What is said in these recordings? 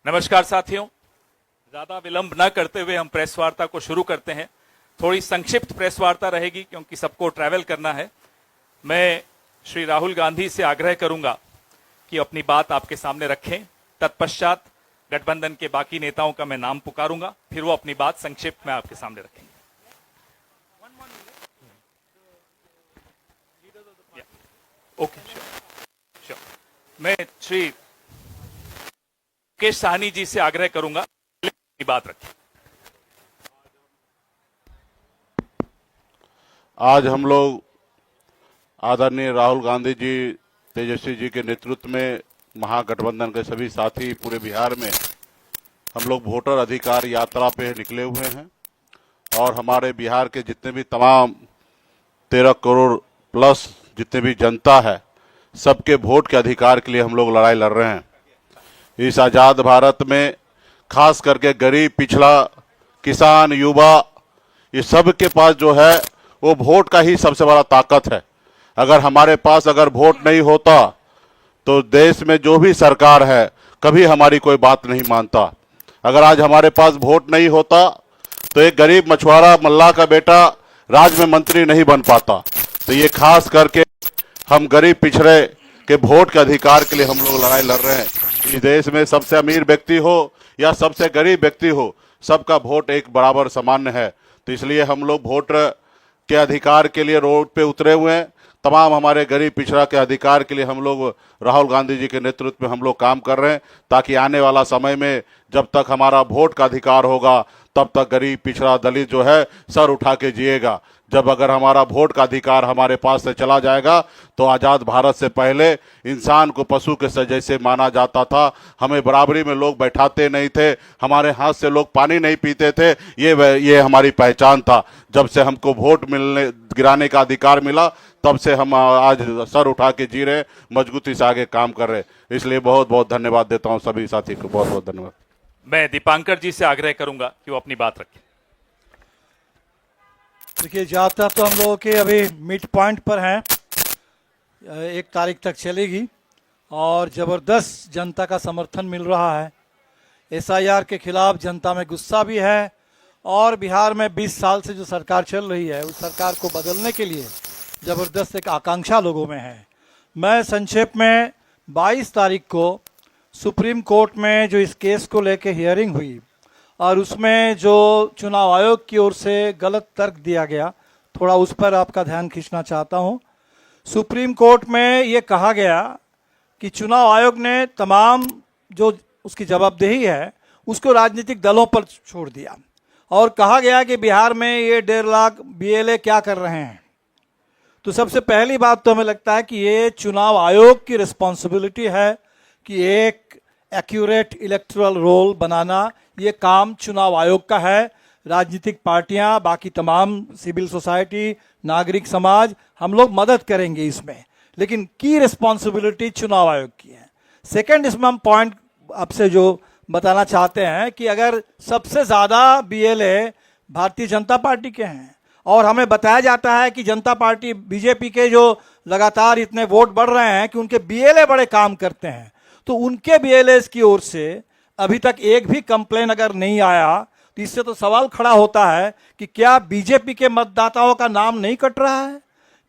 नमस्कार साथियों, ज्यादा विलंब न करते हुए हम प्रेस वार्ता को शुरू करते हैं। थोड़ी संक्षिप्त प्रेस वार्ता रहेगी क्योंकि सबको ट्रैवल करना है। मैं श्री राहुल गांधी से आग्रह करूंगा कि अपनी बात आपके सामने रखें। तत्पश्चात गठबंधन के बाकी नेताओं का मैं नाम पुकारूंगा, फिर वो अपनी बात संक्षिप्त में आपके सामने रखेंगे। Okay, sure. मैं श्री मुकेश साहनी जी से आग्रह करूंगा अपनी बात रखें। आज हम लोग आदरणीय राहुल गांधी जी, तेजस्वी जी के नेतृत्व में महागठबंधन के सभी साथी पूरे बिहार में हम लोग वोटर अधिकार यात्रा पे निकले हुए हैं और हमारे बिहार के जितने भी तमाम 13 करोड़ प्लस जितने भी जनता है, सबके वोट के अधिकार के लिए हम लोग लड़ाई लड़ रहे हैं। इस आज़ाद भारत में खास करके गरीब, पिछड़ा, किसान, युवा, ये सब के पास जो है वो वोट का ही सबसे बड़ा ताकत है। अगर हमारे पास अगर वोट नहीं होता तो देश में जो भी सरकार है कभी हमारी कोई बात नहीं मानता। अगर आज हमारे पास वोट नहीं होता तो एक गरीब मछुआरा मल्लाह का बेटा राज्य में मंत्री नहीं बन पाता। तो ये खास करके हम गरीब पिछड़े के वोट के अधिकार के लिए हम लोग लड़ाई लड़ रहे हैं। इस देश में सबसे अमीर व्यक्ति हो या सबसे गरीब व्यक्ति हो, सबका वोट एक बराबर सामान्य है। तो इसलिए हम लोग वोट के अधिकार के लिए रोड पे उतरे हुए हैं। तमाम हमारे गरीब पिछड़ा के अधिकार के लिए हम लोग राहुल गांधी जी के नेतृत्व में हम लोग काम कर रहे हैं, ताकि आने वाला समय में जब तक हमारा वोट का अधिकार होगा तब तक गरीब, पिछड़ा, दलित जो है सर उठा के जिएगा। जब अगर हमारा वोट का अधिकार हमारे पास से चला जाएगा तो आज़ाद भारत से पहले इंसान को पशु के जैसे माना जाता था। हमें बराबरी में लोग बैठाते नहीं थे, हमारे हाथ से लोग पानी नहीं पीते थे। ये हमारी पहचान था। जब से हमको वोट गिराने का अधिकार मिला तब से हम आज सर उठा के जी रहे, मजबूती से आगे काम कर रहे। इसलिए बहुत बहुत धन्यवाद देता हूँ सभी साथी को, बहुत बहुत धन्यवाद। मैं दीपांकर जी से आग्रह करूंगा कि वो अपनी बात रखें। देखिए, यात्रा तो हम लोगों के अभी मिड पॉइंट पर हैं, 1 तारीख तक चलेगी और ज़बरदस्त जनता का समर्थन मिल रहा है। SIR के खिलाफ जनता में गुस्सा भी है और बिहार में 20 साल से जो सरकार चल रही है उस सरकार को बदलने के लिए ज़बरदस्त एक आकांक्षा लोगों में है। मैं संक्षेप में 22 तारीख को सुप्रीम कोर्ट में जो इस केस को लेकर हियरिंग हुई और उसमें जो चुनाव आयोग की ओर से गलत तर्क दिया गया, थोड़ा उस पर आपका ध्यान खींचना चाहता हूं। सुप्रीम कोर्ट में ये कहा गया कि चुनाव आयोग ने तमाम जो उसकी जवाबदेही है उसको राजनीतिक दलों पर छोड़ दिया और कहा गया कि बिहार में ये 1.5 लाख BLA क्या कर रहे हैं। तो सबसे पहली बात तो हमें लगता है कि ये चुनाव आयोग की रिस्पॉन्सिबिलिटी है कि एक एक्यूरेट इलेक्टोरल रोल बनाना, ये काम चुनाव आयोग का है। राजनीतिक पार्टियां, बाकी तमाम सिविल सोसाइटी, नागरिक समाज, हम लोग मदद करेंगे इसमें, लेकिन की रिस्पॉन्सिबिलिटी चुनाव आयोग की है। सेकंड, इसमें हम पॉइंट आपसे जो बताना चाहते हैं कि अगर सबसे ज़्यादा BLA भारतीय जनता पार्टी के हैं और हमें बताया जाता है कि जनता पार्टी BJP के जो लगातार इतने वोट बढ़ रहे हैं कि उनके BLA बड़े काम करते हैं, तो उनके BLAs की ओर से अभी तक एक भी कंप्लेन अगर नहीं आया तो इससे तो सवाल खड़ा होता है कि क्या BJP के मतदाताओं का नाम नहीं कट रहा है?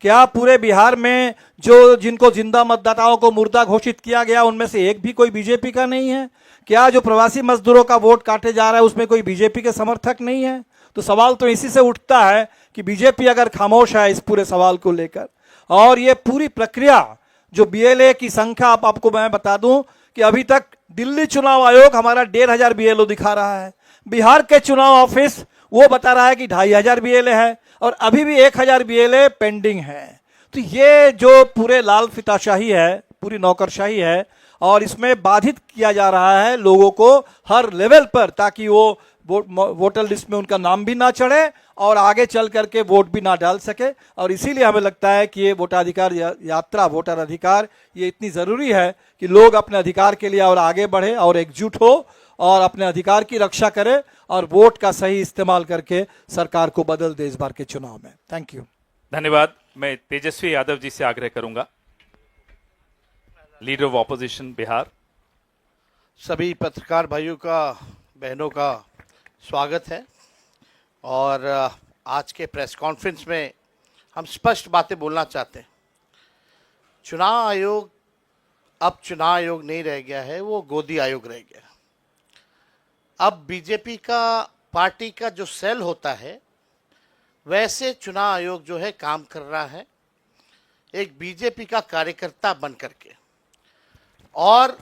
क्या पूरे बिहार में जो जिनको जिंदा मतदाताओं को मुर्दा घोषित किया गया उनमें से एक भी कोई BJP का नहीं है? क्या जो प्रवासी मजदूरों का वोट काटे जा रहा है उसमें कोई BJP के समर्थक नहीं है? तो सवाल तो इसी से उठता है कि BJP अगर खामोश है इस पूरे सवाल को लेकर, और ये पूरी प्रक्रिया जो BLA की संख्या आपको मैं बता दूं कि अभी तक दिल्ली चुनाव आयोग हमारा 1,500 BLO दिखा रहा है, बिहार के चुनाव ऑफिस वो बता रहा है कि 2,500 BLA है और अभी भी 1,000 BLA पेंडिंग है। तो ये जो पूरे लाल फीताशाही है, पूरी नौकरशाही है और इसमें बाधित किया जा रहा है लोगों को हर लेवल पर, ताकि वो वोटर लिस्ट में उनका नाम भी ना चढ़े और आगे चल करके वोट भी ना डाल सके। और इसीलिए हमें लगता है कि ये वोटाधिकार यात्रा, वोटर अधिकार, ये इतनी ज़रूरी है कि लोग अपने अधिकार के लिए और आगे बढ़े और एकजुट हो और अपने अधिकार की रक्षा करे और वोट का सही इस्तेमाल करके सरकार को बदल दे इस बार के चुनाव में। Thank you. धन्यवाद। मैं तेजस्वी यादव जी से आग्रह करूंगा, लीडर ऑफ ऑपोजिशन बिहार। सभी पत्रकार भाइयों का, बहनों का स्वागत है। और आज के प्रेस कॉन्फ्रेंस में हम स्पष्ट बातें बोलना चाहते हैं। चुनाव आयोग अब चुनाव आयोग नहीं रह गया है, वो गोदी आयोग रह गया। अब बीजेपी का पार्टी का जो सेल होता है वैसे चुनाव आयोग जो है काम कर रहा है, एक बीजेपी का कार्यकर्ता बन करके, और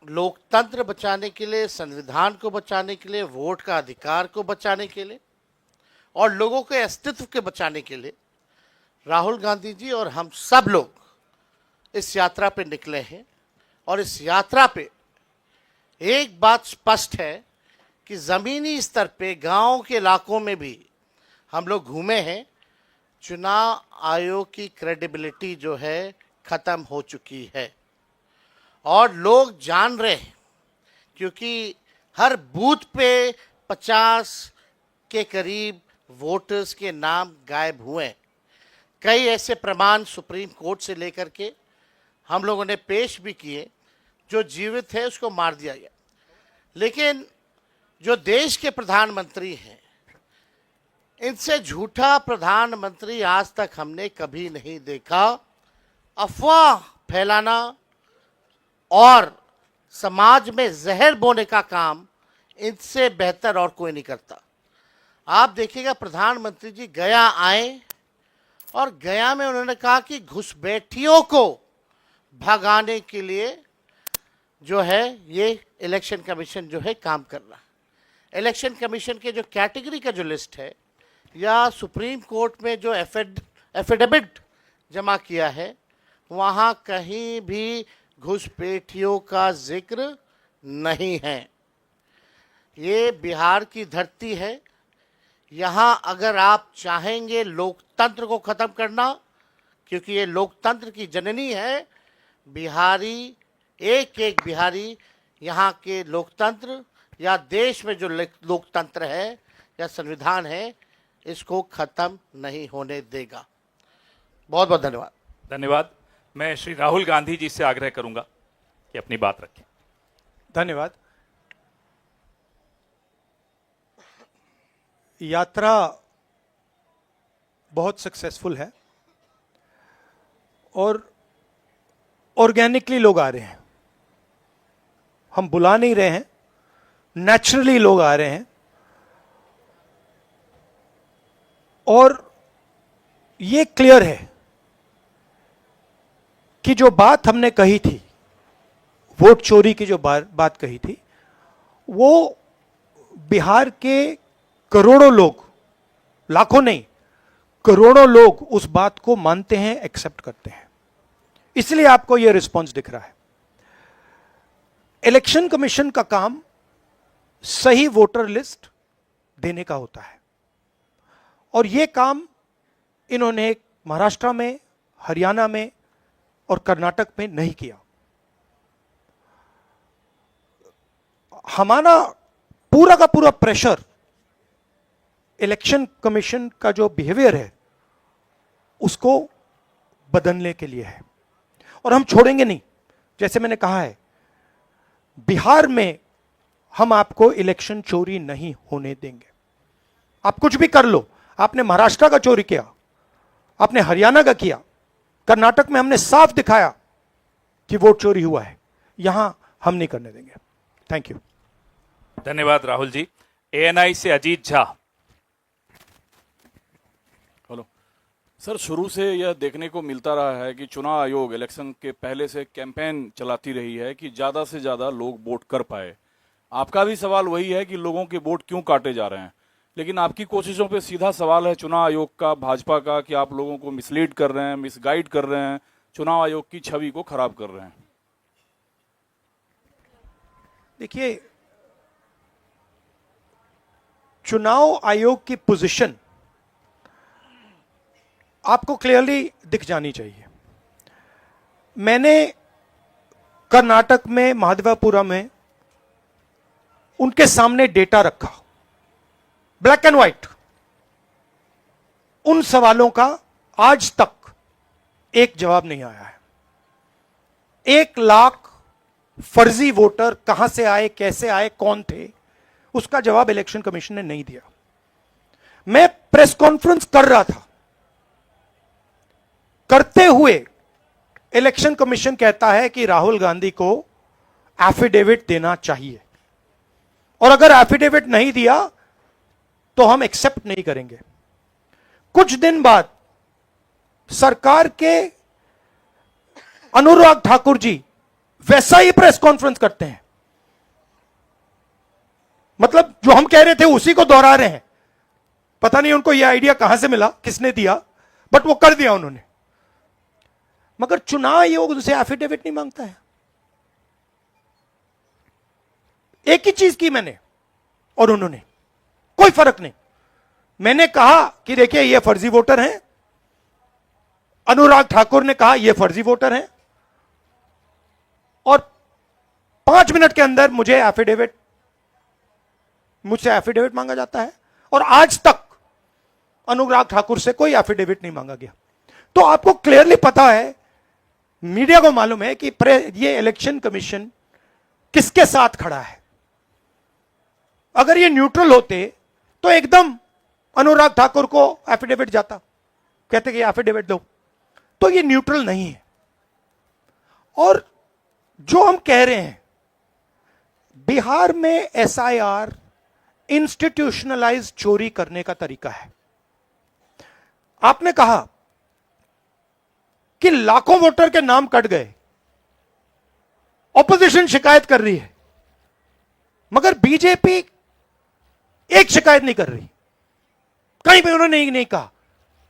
लोकतंत्र बचाने के लिए, संविधान को बचाने के लिए, वोट का अधिकार को बचाने के लिए और लोगों के अस्तित्व के बचाने के लिए राहुल गांधी जी और हम सब लोग इस यात्रा पे निकले हैं। और इस यात्रा पे एक बात स्पष्ट है कि ज़मीनी स्तर पे गांव के इलाकों में भी हम लोग घूमे हैं। चुनाव आयोग की क्रेडिबिलिटी जो है ख़त्म हो चुकी है और लोग जान रहे हैं, क्योंकि हर बूथ पे 50 के करीब वोटर्स के नाम गायब हुए हैं। कई ऐसे प्रमाण सुप्रीम कोर्ट से लेकर के हम लोगों ने पेश भी किए। जो जीवित है उसको मार दिया गया, लेकिन जो देश के प्रधानमंत्री हैं, इनसे झूठा प्रधानमंत्री आज तक हमने कभी नहीं देखा। अफवाह फैलाना और समाज में जहर बोने का काम इनसे बेहतर और कोई नहीं करता। आप देखिएगा, प्रधानमंत्री जी गया आए और गया में उन्होंने कहा कि घुसपैठियों को भगाने के लिए जो है ये इलेक्शन कमीशन जो है काम कर रहा है। इलेक्शन कमीशन के जो कैटेगरी का जो लिस्ट है या सुप्रीम कोर्ट में जो एफिडेविट जमा किया है, वहाँ कहीं भी घुसपैठियों का जिक्र नहीं है। ये बिहार की धरती है। यहाँ अगर आप चाहेंगे लोकतंत्र को ख़त्म करना, क्योंकि ये लोकतंत्र की जननी है, बिहारी, एक एक बिहारी यहाँ के लोकतंत्र या देश में जो लोकतंत्र है या संविधान है, इसको ख़त्म नहीं होने देगा। बहुत बहुत धन्यवाद। धन्यवाद। मैं श्री राहुल गांधी जी से आग्रह करूंगा कि अपनी बात रखें। धन्यवाद। यात्रा बहुत सक्सेसफुल है और ऑर्गेनिकली लोग आ रहे हैं। हम बुला नहीं रहे हैं, नेचुरली लोग आ रहे हैं। और ये क्लियर है कि जो बात हमने कही थी, वोट चोरी की जो बात कही थी, वो बिहार के करोड़ों लोग, लाखों नहीं, करोड़ों लोग उस बात को मानते हैं, एक्सेप्ट करते हैं। इसलिए आपको यह रिस्पॉन्स दिख रहा है। इलेक्शन कमीशन का काम सही वोटर लिस्ट देने का होता है और यह काम इन्होंने महाराष्ट्र में, हरियाणा में और कर्नाटक में नहीं किया। हमारा पूरा का पूरा प्रेशर इलेक्शन कमीशन का जो बिहेवियर है उसको बदलने के लिए है और हम छोड़ेंगे नहीं। जैसे मैंने कहा है, बिहार में हम आपको इलेक्शन चोरी नहीं होने देंगे। आप कुछ भी कर लो, आपने महाराष्ट्र का चोरी किया, आपने हरियाणा का किया, कर्नाटक में हमने साफ दिखाया कि वोट चोरी हुआ है, यहां हम नहीं करने देंगे। Thank you. धन्यवाद राहुल जी। एएनआई से अजीत झा। हेलो सर, शुरू से यह देखने को मिलता रहा है कि चुनाव आयोग इलेक्शन के पहले से कैंपेन चलाती रही है कि ज़्यादा से ज़्यादा लोग वोट कर पाए। आपका भी सवाल वही है कि लोगों के वोट क्यों काटे जा रहे हैं, लेकिन आपकी कोशिशों पे सीधा सवाल है चुनाव आयोग का, भाजपा का, कि आप लोगों को मिसलीड कर रहे हैं, मिसगाइड कर रहे हैं, चुनाव आयोग की छवि को खराब कर रहे हैं। देखिए, चुनाव आयोग की पोजीशन आपको क्लियरली दिख जानी चाहिए। मैंने कर्नाटक में, महादेवपुरम में उनके सामने डेटा रखा, ब्लैक एंड व्हाइट। उन सवालों का आज तक एक जवाब नहीं आया है। 1 लाख फर्जी वोटर कहां से आए, कैसे आए, कौन थे, उसका जवाब इलेक्शन कमीशन ने नहीं दिया। मैं प्रेस कॉन्फ्रेंस कर रहा था, करते हुए इलेक्शन कमीशन कहता है कि राहुल गांधी को एफिडेविट देना चाहिए, और अगर एफिडेविट नहीं दिया तो हम एक्सेप्ट नहीं करेंगे। कुछ दिन बाद सरकार के अनुराग ठाकुर जी वैसा ही प्रेस कॉन्फ्रेंस करते हैं, मतलब जो हम कह रहे थे उसी को दोहरा रहे हैं। पता नहीं उनको यह आइडिया कहां से मिला, किसने दिया, बट वो कर दिया उन्होंने। मगर चुनाव आयोग उनसे एफिडेविट नहीं मांगता है। एक ही चीज की मैंने और उन्होंने, कोई फर्क नहीं। मैंने कहा कि देखिए ये फर्जी वोटर हैं, अनुराग ठाकुर ने कहा ये फर्जी वोटर हैं, और 5 मिनट के अंदर मुझसे एफिडेविट मांगा जाता है, और आज तक अनुराग ठाकुर से कोई एफिडेविट नहीं मांगा गया। तो आपको क्लियरली पता है, मीडिया को मालूम है कि ये इलेक्शन कमीशन किसके साथ खड़ा है। अगर ये न्यूट्रल होते तो एकदम अनुराग ठाकुर को एफिडेविट जाता, कहते कि एफिडेविट दो। तो ये न्यूट्रल नहीं है। और जो हम कह रहे हैं, बिहार में एसआईआर इंस्टीट्यूशनलाइज चोरी करने का तरीका है। आपने कहा कि लाखों वोटर के नाम कट गए, ऑपोजिशन शिकायत कर रही है, मगर बीजेपी एक शिकायत नहीं कर रही। कहीं भी उन्होंने नहीं कहा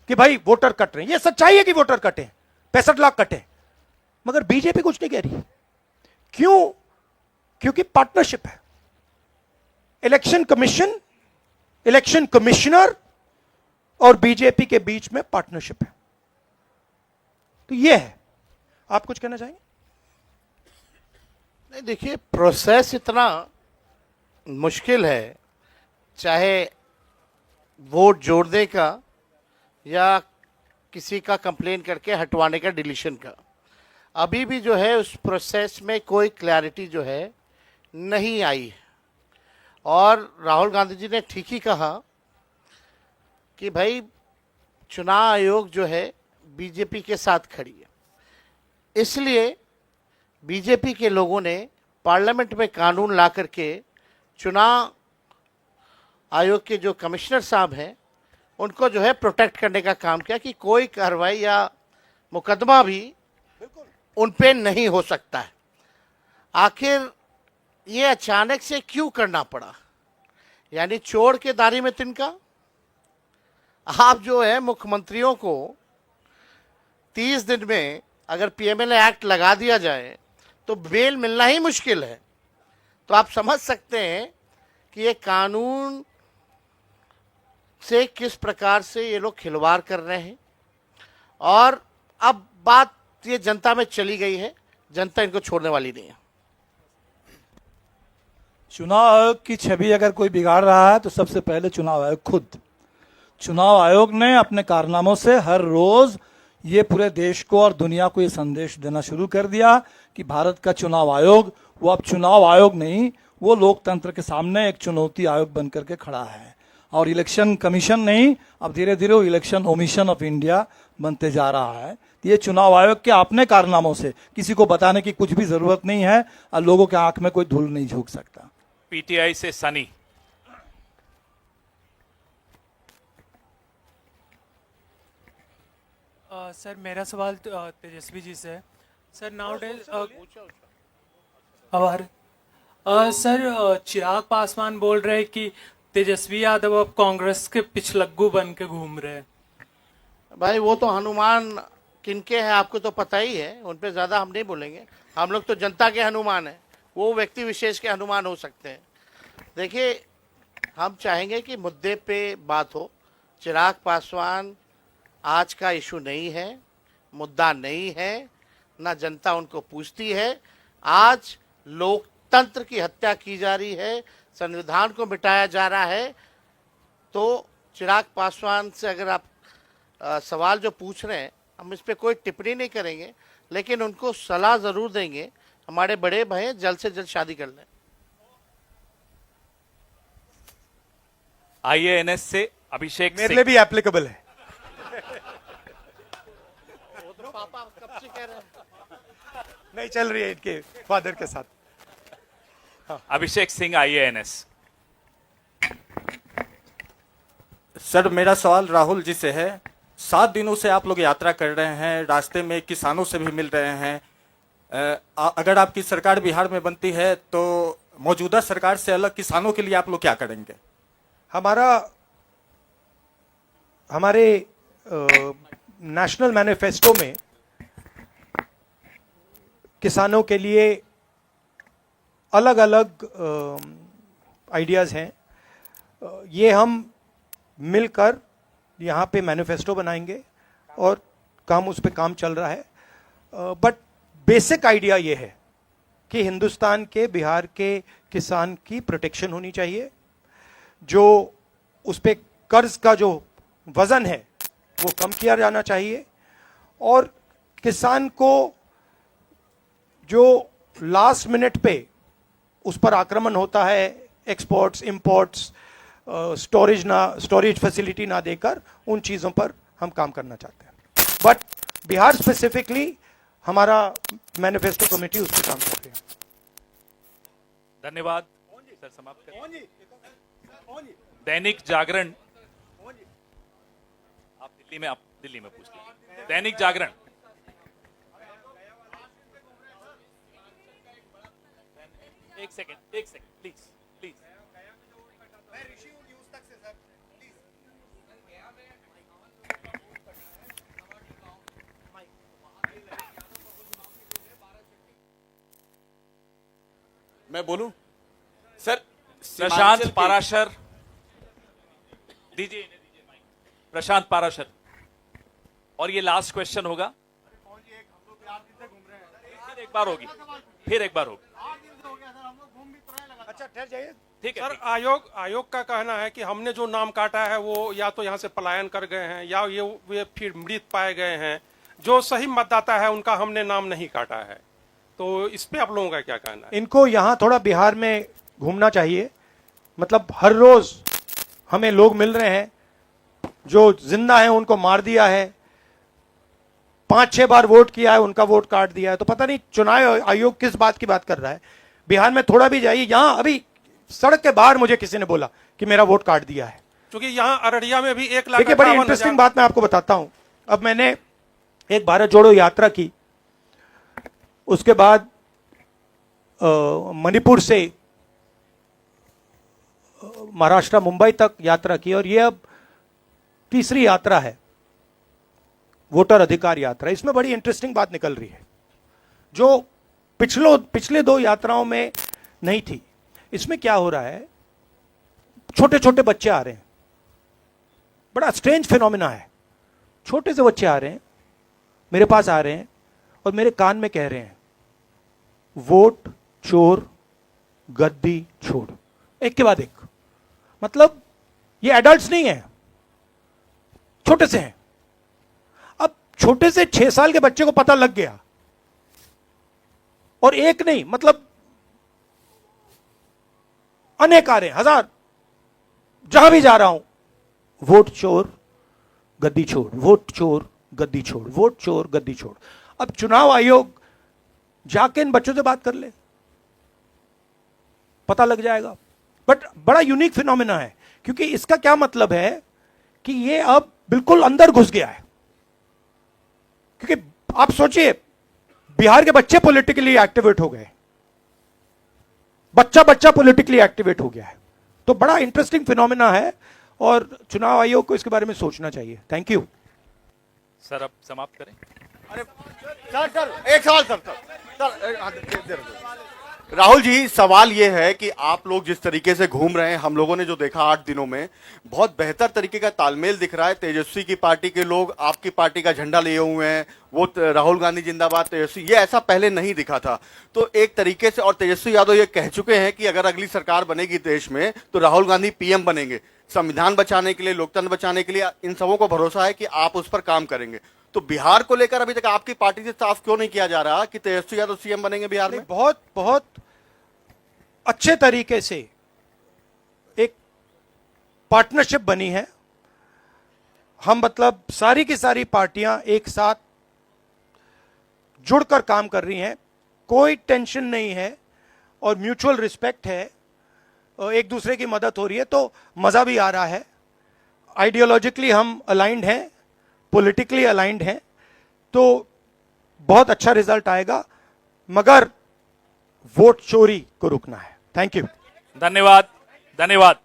कि भाई वोटर कट रहे हैं। यह सच्चाई है कि वोटर कटे, 65 लाख कटे, मगर बीजेपी कुछ नहीं कह रही। क्यों? क्योंकि पार्टनरशिप है। इलेक्शन कमीशन, इलेक्शन कमिश्नर और बीजेपी के बीच में पार्टनरशिप है। तो यह है। आप कुछ कहना चाहेंगे? नहीं, देखिए, प्रोसेस इतना मुश्किल है, चाहे वोट जोड़ने का या किसी का कंप्लेन करके हटवाने का, डिलीशन का। अभी भी जो है उस प्रोसेस में कोई क्लैरिटी जो है नहीं आई है। और राहुल गांधी जी ने ठीक ही कहा कि भाई चुनाव आयोग जो है बीजेपी के साथ खड़ी है, इसलिए बीजेपी के लोगों ने पार्लियामेंट में कानून ला करके चुनाव आयोग के जो कमिश्नर साहब हैं उनको जो है प्रोटेक्ट करने का काम किया कि कोई कार्रवाई या मुकदमा भी उन पे नहीं हो सकता है। आखिर ये अचानक से क्यों करना पड़ा? यानी चोर के दाढ़ी में तिनका। आप जो है मुख्यमंत्रियों को 30 दिन में अगर पीएमएलए एक्ट लगा दिया जाए तो बेल मिलना ही मुश्किल है। तो आप समझ सकते हैं कि ये कानून से किस प्रकार से ये लोग खिलवाड़ कर रहे हैं। और अब बात ये जनता में चली गई है, जनता इनको छोड़ने वाली नहीं है। चुनाव आयोग की छवि अगर कोई बिगाड़ रहा है तो सबसे पहले चुनाव आयोग खुद। चुनाव आयोग ने अपने कारनामों से हर रोज ये पूरे देश को और दुनिया को ये संदेश देना शुरू कर दिया कि भारत का चुनाव आयोग, वो अब चुनाव आयोग नहीं, वो लोकतंत्र के सामने एक चुनौती आयोग बनकर के खड़ा है। और इलेक्शन कमीशन नहीं, अब धीरे धीरे वो इलेक्शन ओमिशन ऑफ इंडिया बनते जा रहा है। ये चुनाव आयोग के अपने कारनामों से किसी को बताने की कुछ भी जरूरत नहीं है, और लोगों के आंख में कोई धूल नहीं झोंक सकता। पीटीआई से सनी। सर मेरा सवाल तेजस्वी जी से है। सर नाउडेज आभार। सर चिराग पासवान बोल रहे हैं कि तेजस्वी यादव अब कांग्रेस के पिछलग्गू बन के घूम रहे हैं। भाई वो तो हनुमान किनके हैं आपको तो पता ही है, उन पे ज़्यादा हम नहीं बोलेंगे। हम लोग तो जनता के हनुमान हैं, वो व्यक्ति विशेष के हनुमान हो सकते हैं। देखिए, हम चाहेंगे कि मुद्दे पे बात हो। चिराग पासवान आज का इशू नहीं है, मुद्दा नहीं है, ना जनता उनको पूछती है। आज लोकतंत्र की हत्या की जा रही है, संविधान को मिटाया जा रहा है। तो चिराग पासवान से अगर आप सवाल जो पूछ रहे हैं, हम इस पर कोई टिप्पणी नहीं करेंगे, लेकिन उनको सलाह ज़रूर देंगे हमारे बड़े भाई हैं, जल्द से जल्द शादी कर लें। आईएएनएस से अभिषेक मेरे सिंह। लिए भी एप्लीकेबल है। पापा कब से कह रहे हैं? नहीं चल रही है इनके फादर के साथ। अभिषेक सिंह आईएएनएस। सर मेरा सवाल राहुल जी से है। 7 दिनों से आप लोग यात्रा कर रहे हैं, रास्ते में किसानों से भी मिल रहे हैं। अगर आपकी सरकार बिहार में बनती है तो मौजूदा सरकार से अलग किसानों के लिए आप लोग क्या करेंगे? हमारे नेशनल मैनिफेस्टो में किसानों के लिए अलग अलग आइडियाज़ हैं। ये हम मिलकर यहाँ पे मैनिफेस्टो बनाएंगे और उस पे काम चल रहा है। बट बेसिक आइडिया ये है कि हिंदुस्तान के, बिहार के किसान की प्रोटेक्शन होनी चाहिए। जो उस पे कर्ज का जो वजन है वो कम किया जाना चाहिए, और किसान को जो लास्ट मिनट पे उस पर आक्रमण होता है, एक्सपोर्ट्स, इंपोर्ट्स, स्टोरेज फैसिलिटी ना देकर, उन चीज़ों पर हम काम करना चाहते हैं। बट बिहार स्पेसिफिकली हमारा मैनिफेस्टो कमेटी उस पर काम कर रही है। धन्यवाद सर, समाप्त करें। दैनिक जागरण, आप दिल्ली में पूछ लीजिए। दैनिक जागरण। एक सेकंड प्लीज प्लीज। मैं बोलूं सर? प्रशांत पाराशर दीजिए माइक। प्रशांत पाराशर, और ये लास्ट क्वेश्चन होगा। फिर एक बार होगी। अच्छा ठहर जाइए। ठीक है। सर आयोग का कहना है कि हमने जो नाम काटा है वो या तो यहाँ से पलायन कर गए हैं या वे फिर मृत पाए गए हैं। जो सही मतदाता है उनका हमने नाम नहीं काटा है। तो इस पे आप लोगों का क्या कहना है? इनको यहाँ थोड़ा बिहार में घूमना चाहिए। मतलब हर रोज हमें लोग मिल रहे हैं जो जिंदा हैं, उनको मार दिया है, 5-6 बार वोट किया है, उनका वोट काट दिया है। तो पता नहीं चुनाव आयोग किस बात की बात कर रहा है। बिहार में थोड़ा भी जाइए। यहां अभी सड़क के बाहर मुझे किसी ने बोला कि मेरा वोट काट दिया है। क्योंकि यहाँ अररिया में भी 1,58,000। देखिए बड़ी इंटरेस्टिंग बात मैं आपको बताता हूं। अब मैंने एक भारत जोड़ो यात्रा की, उसके बाद मणिपुर से महाराष्ट्र मुंबई तक यात्रा की, और ये अब तीसरी यात्रा है, वोटर अधिकार यात्रा। इसमें बड़ी इंटरेस्टिंग बात निकल रही है जो पिछले 2 यात्राओं में नहीं थी। इसमें क्या हो रहा है, छोटे छोटे बच्चे आ रहे हैं। बड़ा स्ट्रेंज फिनोमिना है। छोटे से बच्चे आ रहे हैं, मेरे पास आ रहे हैं और मेरे कान में कह रहे हैं, वोट चोर गद्दी छोड़, एक के बाद एक। मतलब ये एडल्ट्स नहीं है, छोटे से हैं। अब छोटे से 6 साल के बच्चे को पता लग गया, और एक नहीं, मतलब अनेक आ रहे हैं, हजार। जहां भी जा रहा हूं, वोट चोर गद्दी छोड़, वोट चोर गद्दी छोड़, वोट चोर गद्दी छोड़। अब चुनाव आयोग जाके इन बच्चों से बात कर ले, पता लग जाएगा। बट बड़ा यूनिक फिनोमिना है, क्योंकि इसका क्या मतलब है कि ये अब बिल्कुल अंदर घुस गया है। क्योंकि आप सोचिए, बिहार के बच्चे पॉलिटिकली एक्टिवेट हो गए, बच्चा पॉलिटिकली एक्टिवेट हो गया है। तो बड़ा इंटरेस्टिंग फिनोमिना है, और चुनाव आयोग को इसके बारे में सोचना चाहिए। थैंक यू सर, अब समाप्त करें। सर एक सवाल सर राहुल जी, सवाल ये है कि आप लोग जिस तरीके से घूम रहे हैं, हम लोगों ने जो देखा 8 दिनों में, बहुत बेहतर तरीके का तालमेल दिख रहा है। तेजस्वी की पार्टी के लोग आपकी पार्टी का झंडा लिए हुए हैं, वो राहुल गांधी जिंदाबाद तेजस्वी, ये ऐसा पहले नहीं दिखा था। तो एक तरीके से, और तेजस्वी यादव ये कह चुके हैं कि अगर अगली सरकार बनेगी देश में तो राहुल गांधी पीएम बनेंगे। संविधान बचाने के लिए, लोकतंत्र बचाने के लिए इन सबों को भरोसा है कि आप उस पर काम करेंगे। तो बिहार को लेकर अभी तक आपकी पार्टी से साफ क्यों नहीं किया जा रहा कि तेजस्वी यादव सीएम बनेंगे बिहार में? बहुत बहुत अच्छे तरीके से एक पार्टनरशिप बनी है। हम मतलब सारी की सारी पार्टियां एक साथ जुड़कर काम कर रही हैं, कोई टेंशन नहीं है और म्यूचुअल रिस्पेक्ट है और एक दूसरे की मदद हो रही है, तो मजा भी आ रहा है। आइडियोलॉजिकली हम अलाइंड हैं, पॉलिटिकली अलाइंड हैं, तो बहुत अच्छा रिजल्ट आएगा, मगर वोट चोरी को रुकना है। Thank you. धन्यवाद, धन्यवाद।